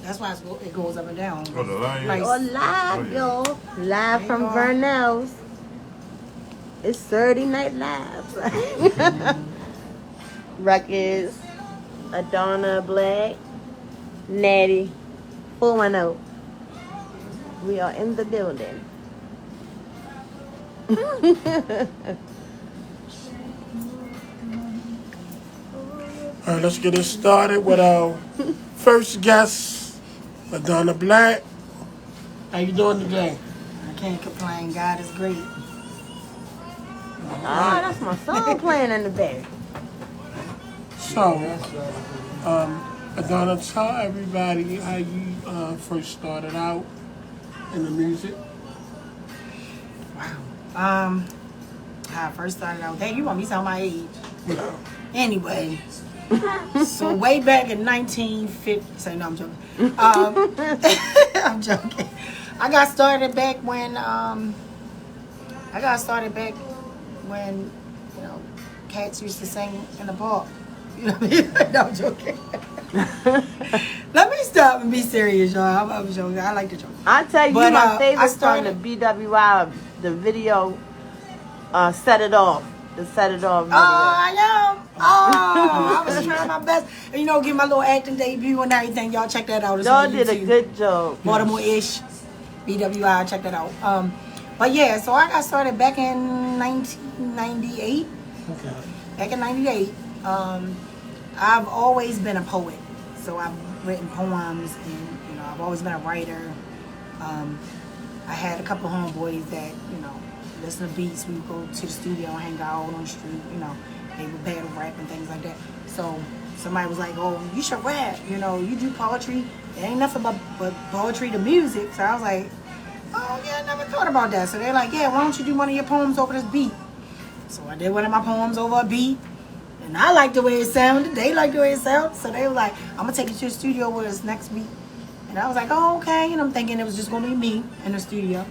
That's why it goes up and down. Oh, the line. Like, Or live, yo. Live from Vernell's. It's Saturday Night Live. Ruckus, Adonna Black, Natty, 410. We are in the building. All right, let's get it started with our first guest, Adonna Black. How you doing today? I can't complain. God is great. Ah, that's my song playing in the back. So, Adonna, tell everybody how you first started out in the music. Wow. How I first started out. Dang, you want me to tell my age? No. Anyway, so way back in 1950. Say no, I'm joking. I'm joking. I got started back when you know, cats used to sing in the park. You know what I mean? No, I'm joking. Let me stop and be serious, y'all. I'm joking. I like to joke. I'll tell you But, my favorite I started- from the BWI, the video, Set It Off. The Set It Off video. Oh, I know. Oh, I was trying my best. You know, get my little acting debut and everything. Y'all check that out. It's Y'all on did a YouTube. good job. Baltimore-ish. BWI, check that out. But yeah, so I got started back in 1998. Okay. Back in 98. I've always been a poet. So I've written poems and, you know, I've always been a writer. I had a couple of homeboys that, you know, listen to beats. We would go to the studio and hang out on the street, you know. They would battle rap and things like that. So somebody was like, oh, you should rap. You know, you do poetry. It ain't nothing but poetry to music. So I was like, oh, yeah, I never thought about that. So they're like, yeah, why don't you do one of your poems over this beat? So I did one of my poems over a beat. And I liked the way it sounded. They liked the way it sounded. So they were like, I'm going to take you to the studio with us next week. And I was like, oh, okay. And I'm thinking it was just going to be me in the studio.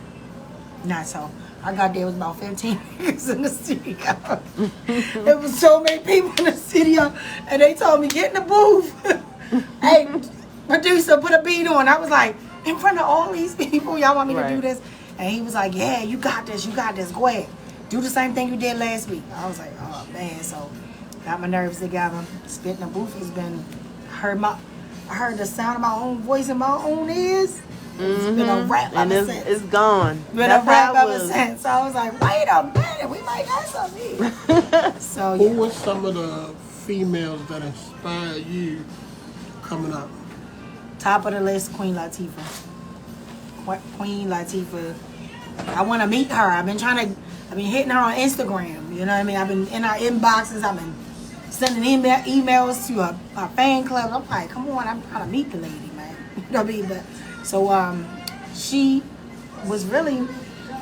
Not so. I got there, it was about 15 niggas in the studio. There was so many people in the studio. And they told me, get in the booth. Hey, producer, put a beat on. I was like, in front of all these people, y'all want me to do this? And he was like, yeah, you got this, go ahead. Do the same thing you did last week. I was like, oh, man. So got my nerves together. Spit in the booth has been, I heard the sound of my own voice in my own ears. It's been a rap ever since. It's gone. Been a rap ever since. So I was like, wait a minute, we might have something. So yeah. Who were some of the females that inspired you coming up? Top of the list, Queen Latifah. Queen Latifah. I want to meet her. I've been hitting her on Instagram. You know what I mean? I've been in her inboxes. I've been sending emails to her fan club. I'm like, come on, I'm trying to meet the lady, man. You know what I mean? But so she was really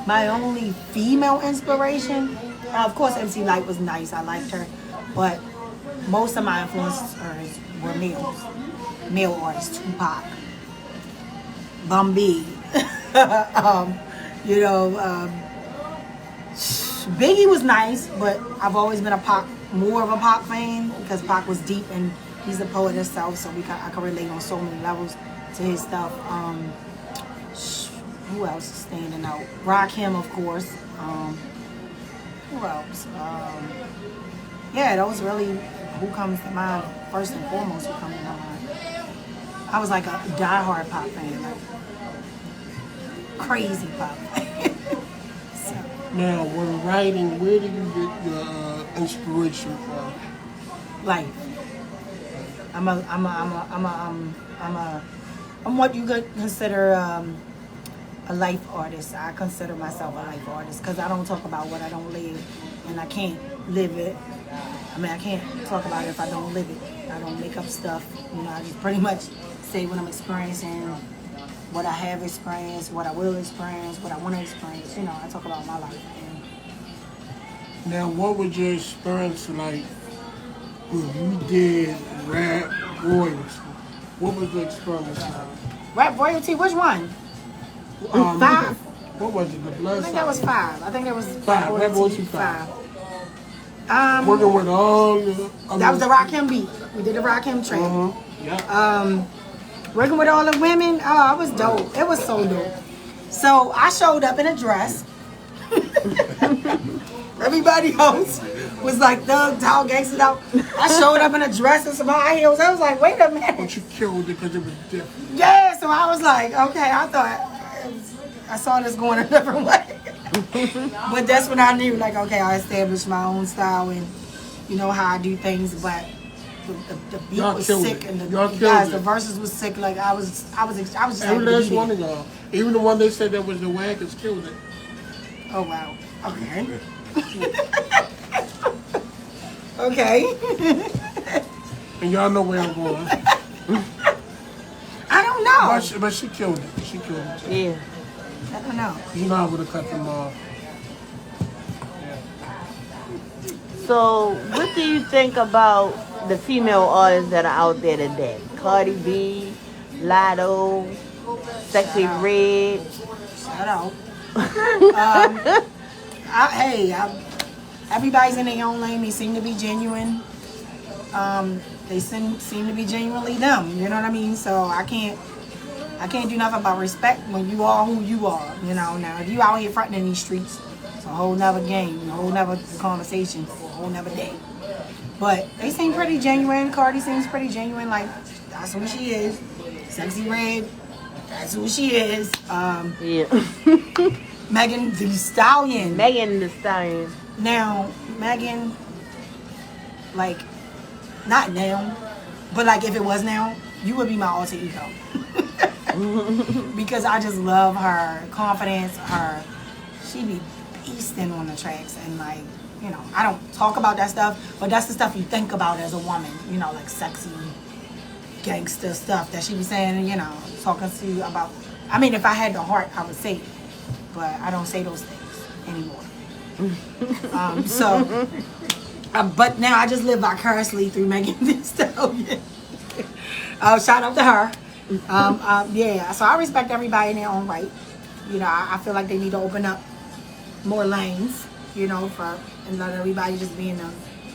my only female inspiration. Of course, MC Lyte was nice. I liked her, but most of my influences were males. Male artists, Tupac, Bumby, you know, Biggie was nice, but I've always been more of a Pac fan because Pac was deep and he's a poet himself, so I can relate on so many levels to his stuff. Who else is standing out? Rakim, of course. Who else? Yeah, those really who comes to mind first and foremost. Who comes to mind? I was like a diehard Pop fan, like crazy Pop fan. So. Now, when writing, where do you get your inspiration from? Life. I'm what you could consider a life artist. I consider myself a life artist because I don't talk about what I don't live, and I can't live it. I mean, I can't talk about it if I don't live it. I don't make up stuff. You know, I just pretty much say what I'm experiencing, what I have experienced, what I will experience, what I want to experience. You know, I talk about my life. And now, what was your experience like when you did rap royalty? What was the experience like? Rap royalty, which one? 5? What was it? The Blood? I think that was 5. I think that was 5. Rap royalty 5. Working with all the other that was the Rakim beat. We did the Rakim track. Yeah. Working with all the women, oh, it was dope. It was so dope. So I showed up in a dress. Everybody else was like thug, tall, gangster out. I showed up in a dress and some high heels. I was like, wait a minute. But you killed it because it was different. Yeah, so I was like, okay, I thought I saw this going a different way. But that's when I knew, like, okay, I established my own style and you know how I do things. But the beat Y'all was killed sick it. and Y'all the killed guys, it. the verses was sick. Like I was just Every happy to last be one there. of y'all. Even the one they said that was the wackers killed it. Oh wow. Okay. Okay. And y'all know where I'm going. I don't know. But she killed it. She killed it. Yeah. I don't know. You know I would have cut them off. So, what do you think about the female artists that are out there today? Cardi B, Lotto, Sexy Red. Shout out. Everybody's in their own lane. They seem to be genuine. They seem to be genuinely them. You know what I mean? So I can't do nothing but respect when you are who you are. You know. Now if you out here fronting in these streets, it's a whole nother game, a whole nother conversation, a whole nother day. But they seem pretty genuine. Cardi seems pretty genuine. Like that's who she is. Sexy Red. That's who she is. Yeah. Megan Thee Stallion. Megan Thee Stallion. Now, Megan, like, not now, but like if it was now, you would be my alter ego. Because I just love her confidence, she be beasting on the tracks and like, you know, I don't talk about that stuff, but that's the stuff you think about as a woman, you know, like sexy gangster stuff that she was saying, you know, talking to you about. I mean, if I had the heart, I would say it, but I don't say those things anymore. But now I just live vicariously through Megan Thee Stallion. Shout out to her. Yeah, so I respect everybody in their own right. You know, I feel like they need to open up more lanes, you know, and let everybody just be in a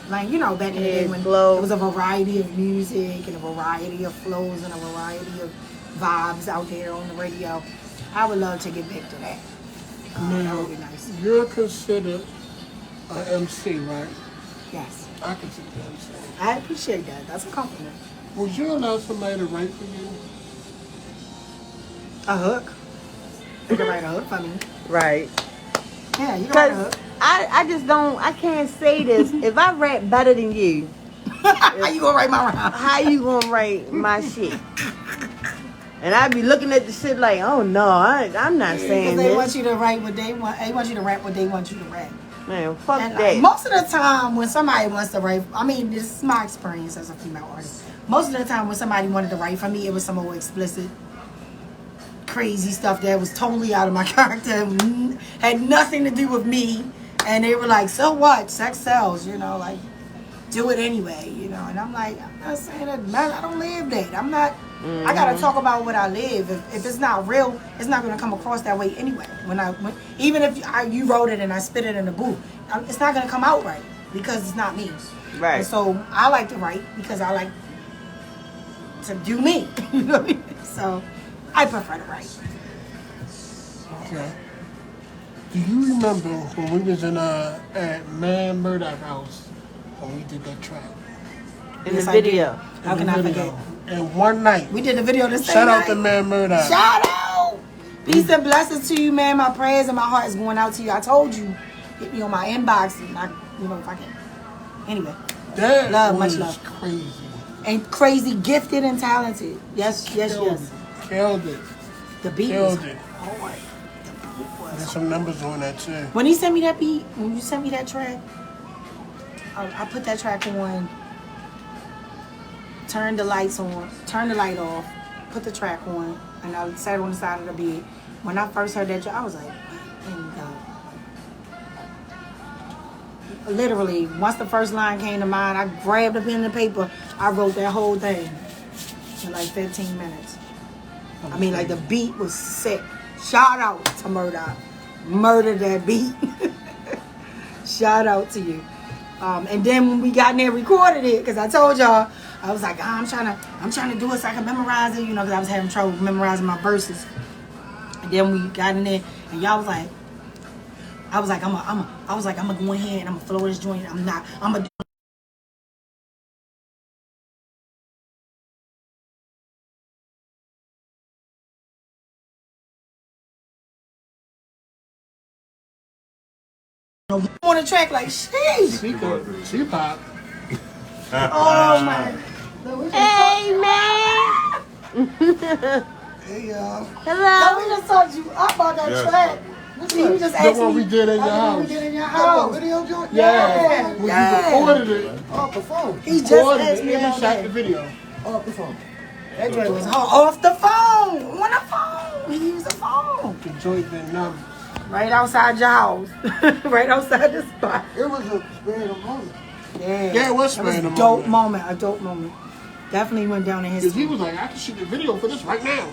lane. You know, back in the day when there was a variety of music and a variety of flows and a variety of vibes out there on the radio. I would love to get back to that. That would be nice. You're considered an MC, right? Yes. I consider you MC. I appreciate that. That's a compliment. Would you allow somebody to write for you? A hook. You can write a hook for me. Right. Yeah, you can write a hook. I just don't, I can't say this. If I rap better than you, how you gonna write my rhyme? how you gonna write my shit? And I be looking at the shit like, oh no, I'm not saying Because they this. want you to write what they want. They want you to rap what they want you to rap. Man, fuck And that. most of the time, when somebody wants to write, I mean, this is my experience as a female artist. Most of the time, when somebody wanted to write for me, it was some old explicit, crazy stuff that was totally out of my character, had nothing to do with me, and they were like, "So what? Sex sells," you know, like, do it anyway, you know. And I'm like, I'm not saying that, man. I don't live that. I'm not. I gotta talk about what I live. If it's not real, it's not gonna come across that way anyway. Even if you wrote it and I spit it in the booth, it's not gonna come out right because it's not me. Right. And so I like to write because I like to do me. You know what I mean? So I prefer to write. Okay. Do you remember when we was in at Man Murdoch house when we did that track? In Yes, the I did. video. How can I forget? And one night, We did the video the same shout night. out to Man Murdoch. Shout out! Peace and blessings to you, man. My prayers and my heart is going out to you. I told you, hit me on my inbox and if I can. Anyway, That Love, was much love. crazy. and crazy, gifted, and talented. Yes. Killed it. The beat was Killed it. hard. The beat was There's some numbers on that too. When he sent me that beat, when you sent me that track, I put that track on, turned the lights on, turned the light off, put the track on, and I sat on the side of the bed. When I first heard that track, I was like, literally, once the first line came to mind, I grabbed a pen and paper, I wrote that whole thing in like 15 minutes. I mean, like, the beat was sick. Shout out to Murdoch. Murdered that beat. Shout out to you. And then when we got in there and recorded it, because I told y'all, I was like, I'm trying to do it so I can memorize it, you know, because I was having trouble memorizing my verses. And then we got in there, and y'all was like, I was like, I'm gonna go in here and I'm gonna flow this joint. I'm gonna. On the track like, sheesh. She pop. Oh my. Hey, man. Hey y'all. Hello. We just talked you up on that track. You just The asked one we me. did in your house. We did in your house. Video joint? Yeah. When Yeah. you recorded it. Oh, perform. He just Recorded asked it me and about shot that. the video. Oh, perform. That joint was off the phone. On the phone. He used the phone. The joint been numb. Right outside your house. Right outside the spot. It was a random moment. Yeah, it was a random dope moment. A dope moment. Definitely went down in Because he history. was like, I can shoot the video for this right now.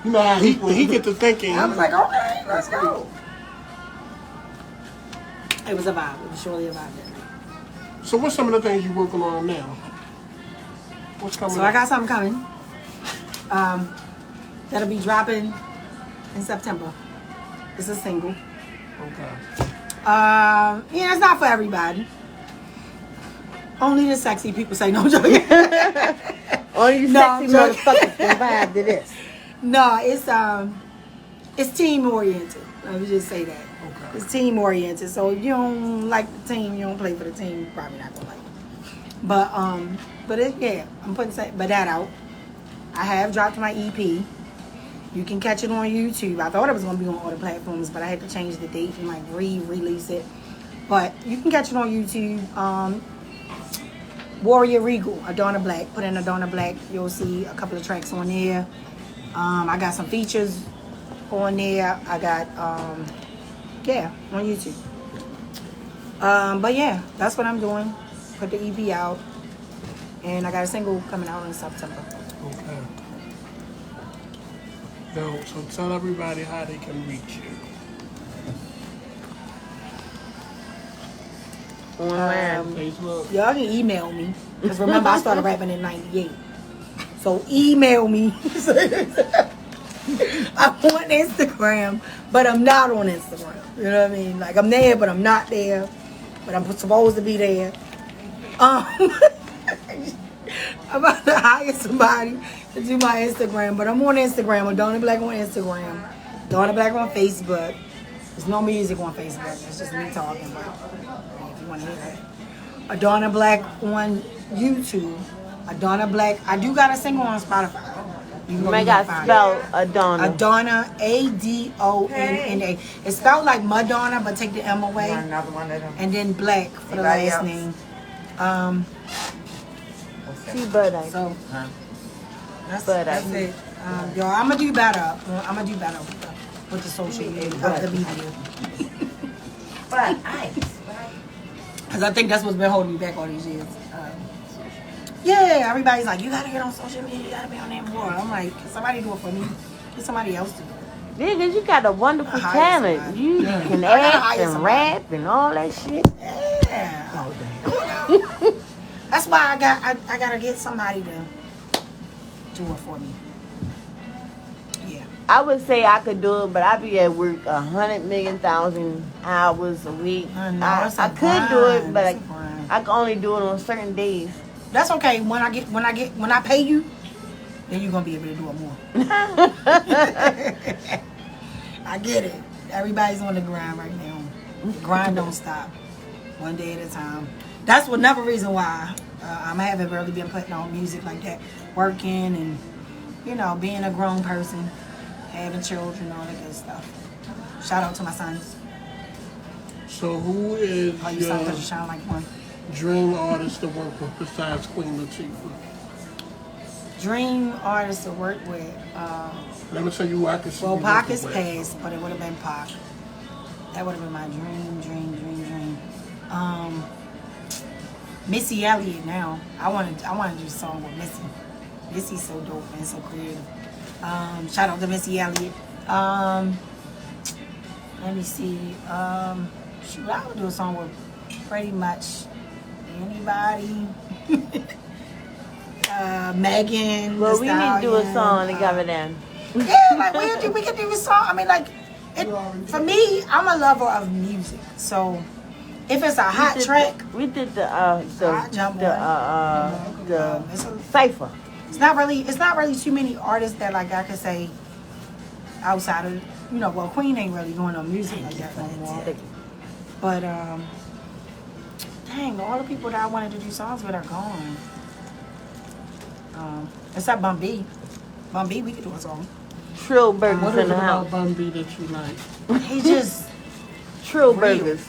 You know how when he get to thinking. I was like, okay, let's go. It was a vibe. It was surely a vibe that night. So what's some of the things you working on now? What's coming So up? I got something coming. That'll be dropping in September. It's a single. Okay. Yeah, it's not for everybody. Only the sexy people say no. I'm joking. All you No, sexy I'm joking. motherfuckers can vibe to this. No, it's team oriented. Let me just say that. Okay. It's team oriented. So if you don't like the team, you don't play for the team, you're probably not gonna like it. But I'm putting that out. I have dropped my EP. You can catch it on YouTube. I thought it was gonna be on all the platforms, but I had to change the date and like re-release it. But you can catch it on YouTube. Warrior Regal, Adonna Black. Put in Adonna Black. You'll see a couple of tracks on there. I got some features on there. I got, on YouTube. But yeah, that's what I'm doing. Put the EP out. And I got a single coming out in September. Okay. So tell everybody how they can reach you. Online. Facebook. Y'all can email me. Because remember, I started rapping in 98. So email me. I'm on Instagram, but I'm not on Instagram. You know what I mean? Like, I'm there, but I'm not there. But I'm supposed to be there. I'm about to hire somebody to do my Instagram, but I'm on Instagram. Adonna Black on Instagram. Adonna Black on Facebook. There's no music on Facebook. It's just me talking about. If you want to hear that. Adonna Black on YouTube. Adonna Black. I do got a single on Spotify. You You may got spell Adonna. Adonna, Adonna. It's spelled like Madonna, but take the M away. Another one of them. And then Black for the Anybody last else? name. See, but I. So that's But I- it. Yo, I'm gonna do better. With the social media, the media. But ice, right? Because I think that's what's been holding me back all these years. Yeah, everybody's like, you gotta get on social media, you gotta be on there more. I'm like, can somebody do it for me? Get somebody else to do it. Yeah, 'cause you got a wonderful I hire talent. somebody. You Yeah. can I gotta act hire and somebody. rap and all that shit. Yeah. That's why I gotta get somebody to do it for me. Yeah. I would say I could do it, but I be at work 100,000,000 hours a week. I know, it's a I could do it, grind, but it's a grind. I can only do it on certain days. That's okay. When I pay you, then you're gonna be able to do it more. I get it. Everybody's on the grind right now. The grind don't stop. One day at a time. That's another reason why I haven't really been putting on music like that. Working and, being a grown person, having children, all that good stuff. Shout out to my sons. So who is All you sons, 'cause you your sound like one. dream artist to work with besides Queen Latifah? Dream artist to work with. Let me tell you who I can see Well, you Pac working is with. passed, but it would have been Pac. That would have been my dream. Missy Elliott now. I want to do a song with Missy. Missy's so dope and so creative. Shout out to Missy Elliott. Let me see. Shoot, I would do a song with pretty much anybody. Megan. Well, Thee we need to do a Stallion, song together then. Yeah, like we could do a song. I mean, like, for me, I'm a lover of music. So if it's a hot track, We did the It's a- cipher. it's not really too many artists that like I could say outside of well, Queen ain't really doing no music like that no more. But dang, all the people that I wanted to do songs with are gone. Except Bun B. Bun B, we could do a song. Trill Burgers What in is it the about house. Bun B that you like? He just Trill real. Burgers.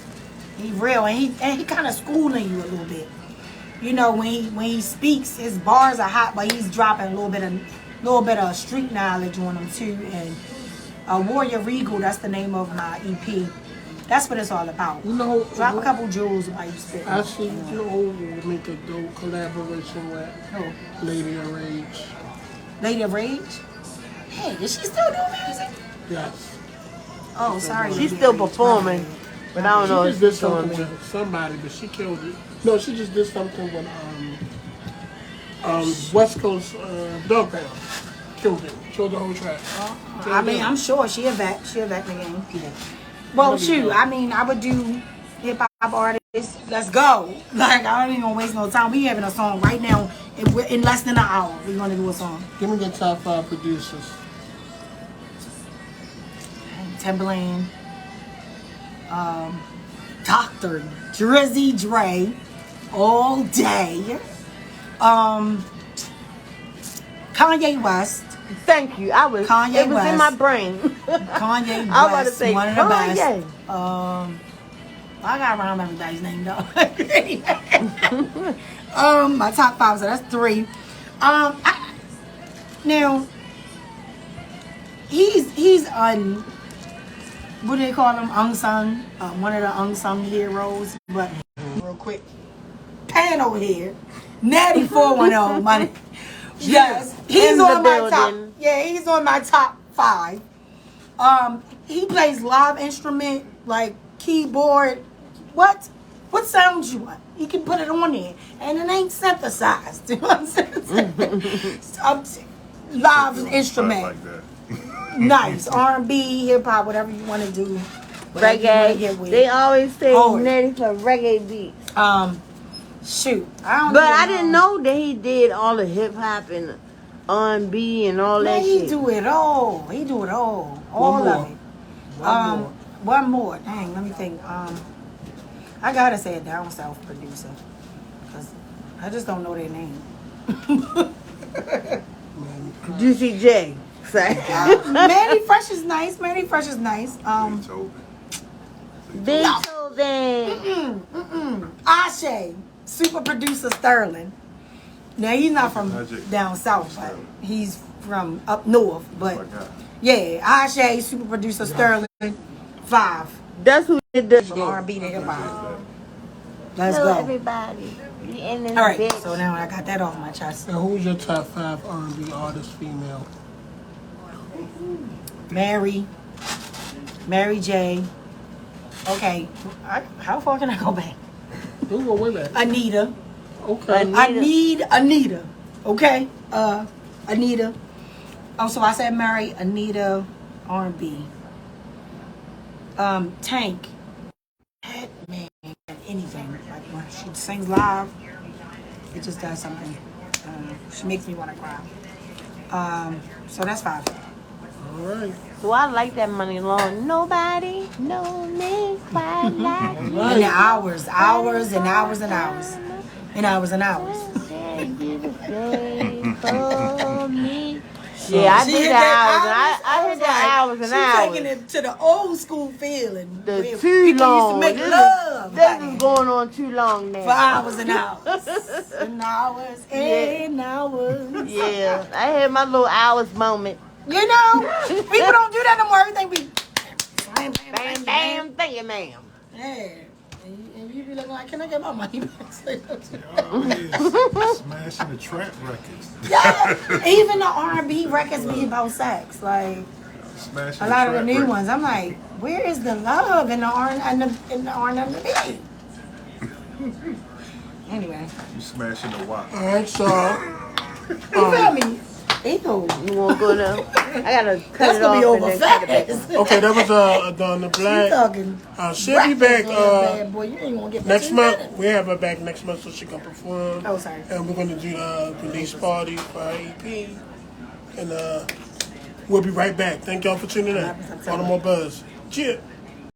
he real and he kind of schooling you a little bit. You know, when he speaks, his bars are hot, but he's dropping a little bit of street knowledge on them too. And Warrior Regal, that's the name of my EP. That's what it's all about. You know, Drop a couple jewels while you spit. I see you will make a dope collaboration with Oh, Lady of Rage. Lady of Rage. Hey, is she still doing music? Yes. Oh, sorry. She's Lady still of Rage. performing, but I don't know She if just did she's doing something music. with somebody, but she killed it. No, she just did something with West Coast Dog Pound. Killed it. Killed the whole track. I mean, I'm sure she a vet. She a vet in the game. Yeah. Well, shoot. I mean, I would do hip hop artists. Let's go. Like, I don't even gonna waste no time. We having a song right now. In less than an hour, we're gonna do a song. Give me the top 5 producers. Timbaland, Dr. Drizzy Dre, all day. Kanye West. Thank you. It was Kanye in West. my brain. Kanye I was about to West, say one of the Kanye. best. I gotta remember everybody's name though. My top 5, so that's 3. Now he's what do they call him? Unsung, one of the unsung heroes. But real quick, panel here, Natty 410, my yes, he's In the on my top. building. Yeah, he's on my top 5. He plays live instrument like keyboard. What sound you want? You can put it on there, and it ain't synthesized. You know what I'm saying? Live instrument, Like that. nice R&B, hip hop, whatever you want to do. Whatever you wanna get Reggae. with. They always say Oh. Nettie for reggae beats. Shoot, I don't. But even I didn't know that he did all the hip hop and R&B and all Man, that he shit. do it all. He do it all. All One of more. it. One more. One more. Dang, let me think. I gotta say a down south producer, cause I just don't know their name. Juicy J. Say. Manny Fresh is nice. Manny Fresh is nice. Beethoven. Ashe, super producer Sterling. Now he's not from Magic. down south, but he's from up north. But my God. yeah, Ashe, super producer Sterling, 5. That's who did the From R&B to hip hop. Let's Let's Hello, go. everybody. We in this All right, bitch. so now I got that off my chest. Now, who's your top 5 R&B artists, female? Mary J. Okay, how far can I go back? Don't go way back. Anita. Okay. Anita. I need Anita. Okay, Anita. Oh, so I said Mary, Anita, R&B. Tank. That man, anything. Like when she sings live, it just does something. She makes me want to cry. So that's 5. All right. So I like that money long. Nobody know me quite like you. And the hours and hours and hours and hours. And hours and hours. Yeah, I She did hit the hours. I hit the like, hours and she hours. taking it to the old school feeling. The where too people long. used to make This love. This honey. is going on too long now. For hours and hours. And hours and hours. Yeah, I had my little hours moment. You know, people don't do that no more. Everything be bam, bam, Bam, bam, thank you, ma'am. Yeah. And you be looking like, can I get my money back? Smashing the trap records. Yeah. Even the R&B records be about sex. Like, Smashing a lot of the trap new records. ones. I'm like, where is the love in the R&B? Anyway. You smashing the watch. All right, so You feel me? Ew. You won't go there? I gotta cut That's it gonna be off over and then cut it back. fast. Okay, that was Adonna You Black. talking? She'll be back bad boy. You ain't gonna get next 15 month. minutes. We have her back next month so she can perform. Oh, sorry. And we're gonna do the release party for her EP. And we'll be right back. Thank y'all for tuning in. Baltimore Buzz. Cheers.